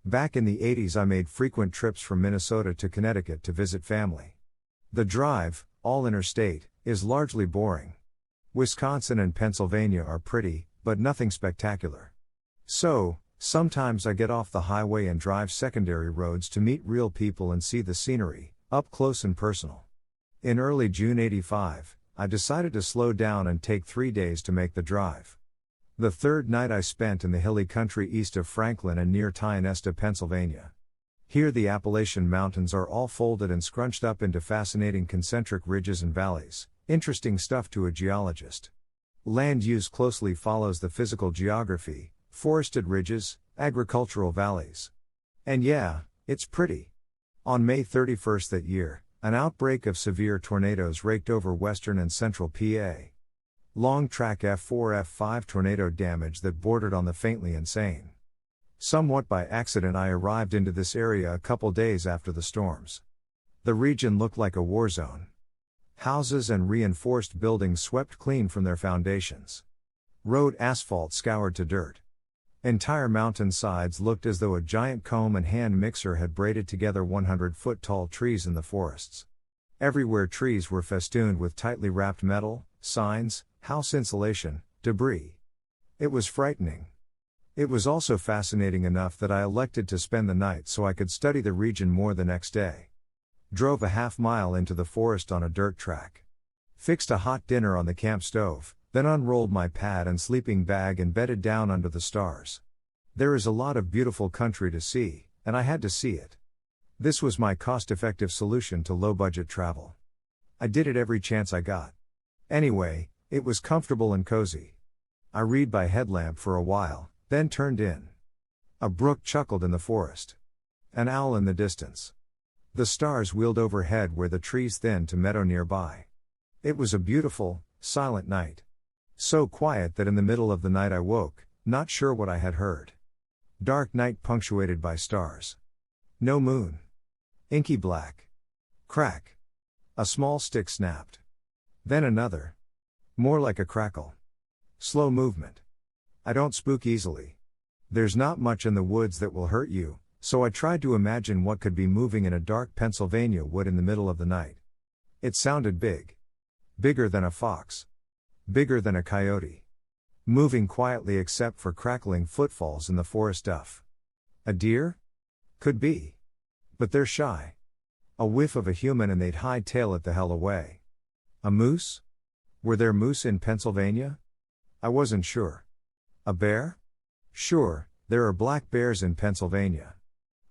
Back in the 80s I made frequent trips from Minnesota to Connecticut to visit family. The drive, all interstate, is largely boring. Wisconsin and Pennsylvania are pretty, but nothing spectacular. So, sometimes I get off the highway and drive secondary roads to meet real people and see the scenery, up close and personal. In early June '85, I decided to slow down and take 3 days to make the drive. The third night I spent in the hilly country east of Franklin and near Tionesta, Pennsylvania. Here the Appalachian Mountains are all folded and scrunched up into fascinating concentric ridges and valleys, interesting stuff to a geologist. Land use closely follows the physical geography, forested ridges, agricultural valleys. And yeah, it's pretty. On May 31st that year, an outbreak of severe tornadoes raked over western and central PA. Long track F4 F5 tornado damage that bordered on the faintly insane. Somewhat by accident I arrived into this area a couple days after the storms. The region looked like a war zone. Houses and reinforced buildings swept clean from their foundations. Road asphalt scoured to dirt. Entire mountain sides looked as though a giant comb and hand mixer had braided together 100-foot-tall trees in the forests. Everywhere trees were festooned with tightly wrapped metal, signs, house insulation, debris. It was frightening. It was also fascinating enough that I elected to spend the night so I could study the region more the next day. Drove a half-mile into the forest on a dirt track. Fixed a hot dinner on the camp stove, then unrolled my pad and sleeping bag and bedded down under the stars. There is a lot of beautiful country to see, and I had to see it. This was my cost-effective solution to low-budget travel. I did it every chance I got. Anyway, it was comfortable and cozy. I read by headlamp for a while, then turned in. A brook chuckled in the forest. An owl in the distance. The stars wheeled overhead where the trees thinned to meadow nearby. It was a beautiful, silent night. So quiet that in the middle of the night I woke, not sure what I had heard. Dark night punctuated by stars. No moon. Inky black. Crack. A small stick snapped. Then another. More like a crackle. Slow movement. I don't spook easily. There's not much in the woods that will hurt you, so I tried to imagine what could be moving in a dark Pennsylvania wood in the middle of the night. It sounded big. Bigger than a fox. Bigger than a coyote. Moving quietly except for crackling footfalls in the forest duff. A deer? Could be. But they're shy. A whiff of a human and they'd hightail it the hell away. A moose? Were there moose in Pennsylvania? I wasn't sure. A bear? Sure, there are black bears in Pennsylvania.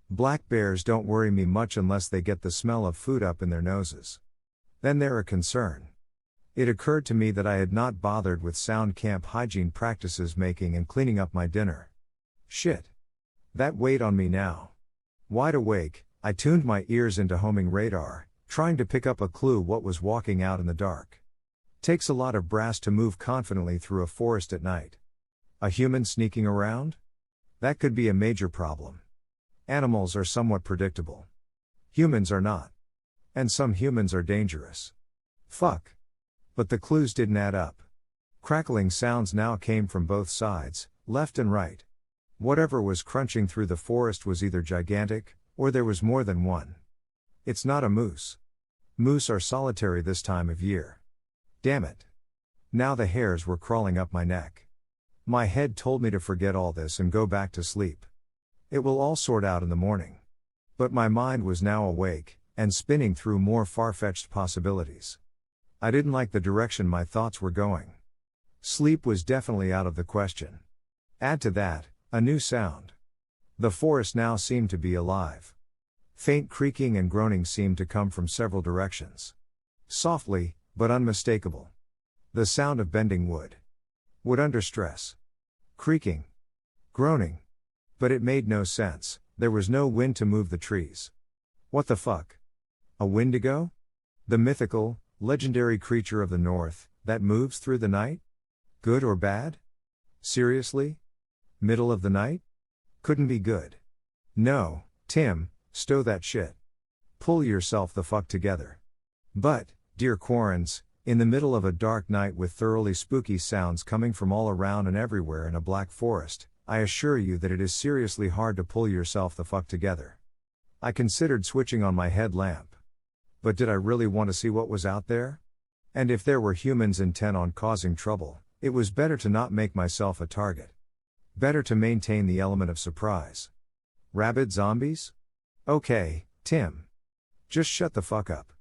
Black bears don't worry me much unless they get the smell of food up in their noses. Then they're a concern. It occurred to me that I had not bothered with sound camp hygiene practices making and cleaning up my dinner. Shit. That weighed on me now. Wide awake, I tuned my ears into homing radar, trying to pick up a clue what was walking out in the dark. Takes a lot of brass to move confidently through a forest at night. A human sneaking around? That could be a major problem. Animals are somewhat predictable. Humans are not. And some humans are dangerous. Fuck. But the clues didn't add up. Crackling sounds now came from both sides, left and right. Whatever was crunching through the forest was either gigantic, or there was more than one. It's not a moose. Moose are solitary this time of year. Damn it. Now the hairs were crawling up my neck. My head told me to forget all this and go back to sleep. It will all sort out in the morning. But my mind was now awake, and spinning through more far-fetched possibilities. I didn't like the direction my thoughts were going. Sleep was definitely out of the question. Add to that, a new sound. The forest now seemed to be alive. Faint creaking and groaning seemed to come from several directions. Softly, but unmistakable. The sound of bending wood. Wood under stress. Creaking. Groaning. But it made no sense, there was no wind to move the trees. What the fuck? A Wendigo? The mythical, legendary creature of the north, that moves through the night? Good or bad? Seriously? Middle of the night? Couldn't be good. No, Tim, stow that shit. Pull yourself the fuck together. But, dear Quarrens, in the middle of a dark night with thoroughly spooky sounds coming from all around and everywhere in a black forest, I assure you that it is seriously hard to pull yourself the fuck together. I considered switching on my headlamp. But did I really want to see what was out there? And if there were humans intent on causing trouble, it was better to not make myself a target. Better to maintain the element of surprise. Rabid zombies? Okay, Tim. Just shut the fuck up.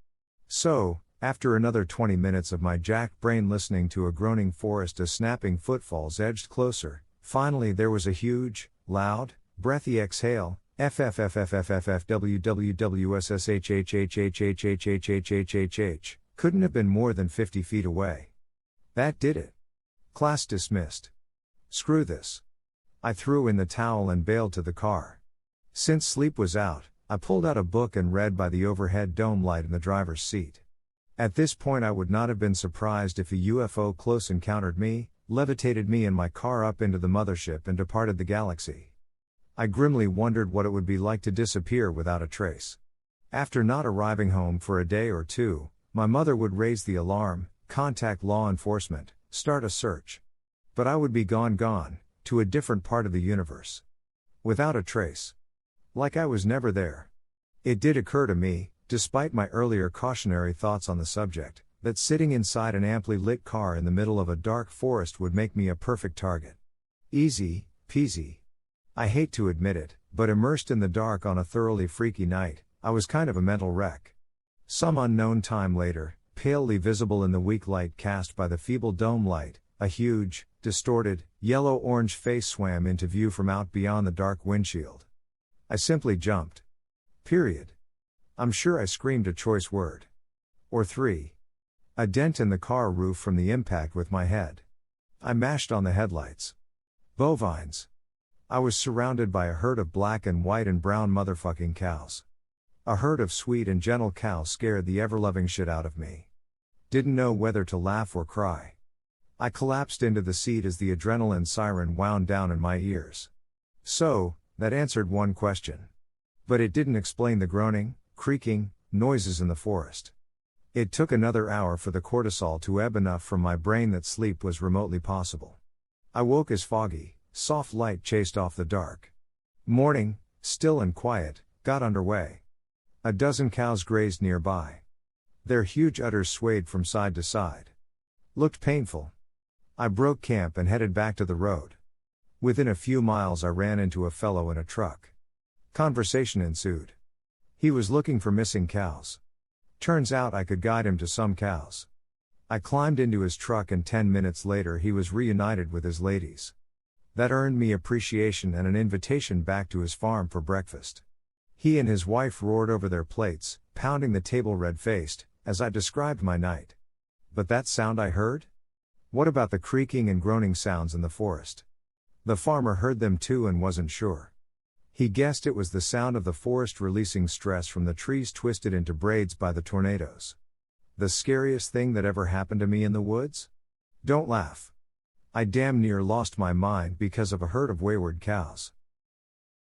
So, after another 20 minutes of my jacked brain listening to a groaning forest as snapping footfalls edged closer, finally there was a huge, loud, breathy exhale, FFFFFFFWWSSHHHHHHHHHHHH, couldn't have been more than 50 feet away. That did it. Class dismissed. Screw this. I threw in the towel and bailed to the car. Since sleep was out, I pulled out a book and read by the overhead dome light in the driver's seat. At this point I would not have been surprised if a UFO close encountered me, levitated me and my car up into the mothership and departed the galaxy. I grimly wondered what it would be like to disappear without a trace. After not arriving home for a day or two, my mother would raise the alarm, contact law enforcement, start a search. But I would be gone, to a different part of the universe. Without a trace. Like I was never there. It did occur to me, despite my earlier cautionary thoughts on the subject, that sitting inside an amply lit car in the middle of a dark forest would make me a perfect target. Easy peasy. I hate to admit it, but immersed in the dark on a thoroughly freaky night, I was kind of a mental wreck. Some unknown time later, palely visible in the weak light cast by the feeble dome light, a huge, distorted, yellow-orange face swam into view from out beyond the dark windshield. I simply jumped. Period. I'm sure I screamed a choice word. Or three. A dent in the car roof from the impact with my head. I mashed on the headlights. Bovines. I was surrounded by a herd of black and white and brown motherfucking cows. A herd of sweet and gentle cows scared the ever-loving shit out of me. Didn't know whether to laugh or cry. I collapsed into the seat as the adrenaline siren wound down in my ears. So, that answered one question. But it didn't explain the groaning, creaking, noises in the forest. It took another hour for the cortisol to ebb enough from my brain that sleep was remotely possible. I woke as foggy, soft light chased off the dark. Morning, still and quiet, got underway. A dozen cows grazed nearby. Their huge udders swayed from side to side. Looked painful. I broke camp and headed back to the road. Within a few miles I ran into a fellow in a truck. Conversation ensued. He was looking for missing cows. Turns out I could guide him to some cows. I climbed into his truck and 10 minutes later he was reunited with his ladies. That earned me appreciation and an invitation back to his farm for breakfast. He and his wife roared over their plates, pounding the table red-faced, as I described my night. But that sound I heard? What about the creaking and groaning sounds in the forest? The farmer heard them too and wasn't sure. He guessed it was the sound of the forest releasing stress from the trees twisted into braids by the tornadoes. The scariest thing that ever happened to me in the woods? Don't laugh. I damn near lost my mind because of a herd of wayward cows.